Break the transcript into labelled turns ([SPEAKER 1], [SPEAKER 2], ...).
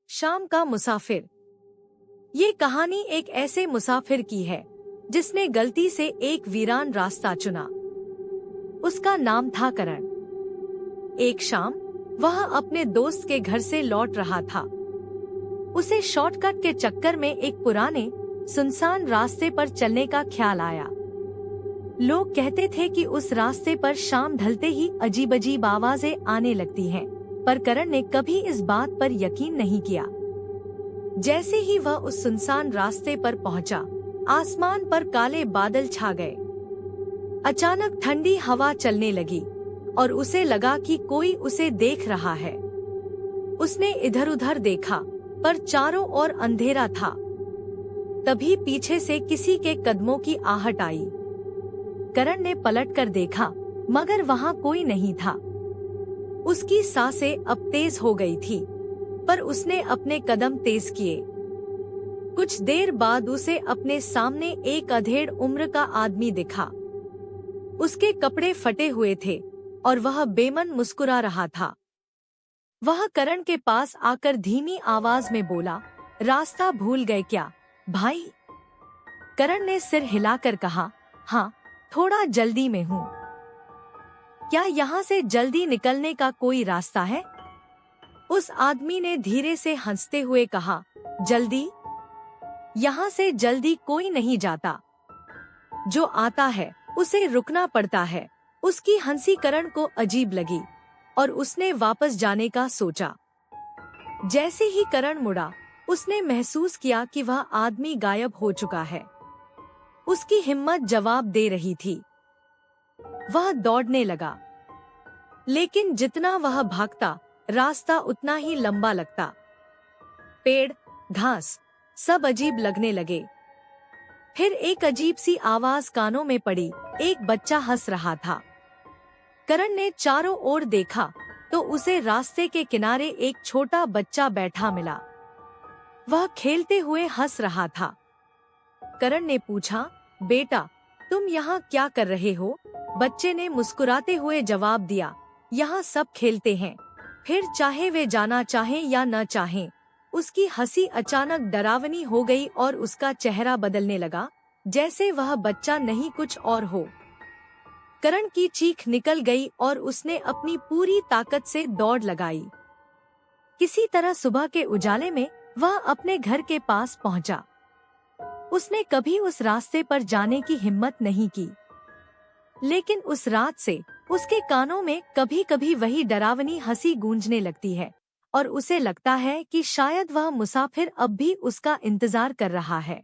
[SPEAKER 1] शाम का मुसाफिर। ये कहानी एक ऐसे मुसाफिर की है जिसने गलती से एक वीरान रास्ता चुना। उसका नाम था करण। एक शाम वह अपने दोस्त के घर से लौट रहा था। उसे शॉर्टकट के चक्कर में एक पुराने सुनसान रास्ते पर चलने का ख्याल आया। लोग कहते थे कि उस रास्ते पर शाम ढलते ही अजीब-अजीब आवाजें आने लगती हैं, पर करण ने कभी इस बात पर यकीन नहीं किया। जैसे ही वह उस सुनसान रास्ते पर पहुंचा, आसमान पर काले बादल छा गए। अचानक ठंडी हवा चलने लगी और उसे लगा कि कोई उसे देख रहा है। उसने इधर-उधर देखा, पर चारों ओर अंधेरा था। तभी पीछे से किसी के कदमों की आहट आई। करण ने पलटकर देखा, मगर वहां कोई नहीं था। उसकी सांसें अब तेज हो गई थी, पर उसने अपने कदम तेज किए। कुछ देर बाद उसे अपने सामने एक अधेड़ उम्र का आदमी दिखा। उसके कपड़े फटे हुए थे और वह बेमन मुस्कुरा रहा था। वह करण के पास आकर धीमी आवाज में बोला, रास्ता भूल गए क्या भाई? करण ने सिर हिलाकर कहा, हाँ, थोड़ा जल्दी में हूँ। क्या यहाँ से जल्दी निकलने का कोई रास्ता है? उस आदमी ने धीरे से हंसते हुए कहा, जल्दी? यहाँ से जल्दी कोई नहीं जाता। जो आता है उसे रुकना पड़ता है। उसकी हंसी करण को अजीब लगी और उसने वापस जाने का सोचा। जैसे ही करण मुड़ा, उसने महसूस किया कि वह आदमी गायब हो चुका है। उसकी हिम्मत जवाब दे रही थी। वह दौड़ने लगा, लेकिन जितना वह भागता, रास्ता उतना ही लंबा लगता। पेड़, घास, सब अजीब लगने लगे। फिर एक अजीब सी आवाज कानों में पड़ी। एक बच्चा हंस रहा था। करण ने चारों ओर देखा तो उसे रास्ते के किनारे एक छोटा बच्चा बैठा मिला। वह खेलते हुए हंस रहा था। करण ने पूछा, बेटा, तुम यहाँ क्या कर रहे हो? बच्चे ने मुस्कुराते हुए जवाब दिया, यहाँ सब खेलते हैं, फिर चाहे वे जाना चाहें या न चाहें। उसकी हंसी अचानक डरावनी हो गई और उसका चेहरा बदलने लगा, जैसे वह बच्चा नहीं कुछ और हो। करण की चीख निकल गई और उसने अपनी पूरी ताकत से दौड़ लगाई। किसी तरह सुबह के उजाले में वह अपने घर के पास पहुंचा। उसने कभी उस रास्ते पर जाने की हिम्मत नहीं की, लेकिन उस रात से उसके कानों में कभी-कभी वही डरावनी हंसी गूंजने लगती है और उसे लगता है कि शायद वह मुसाफिर अब भी उसका इंतजार कर रहा है।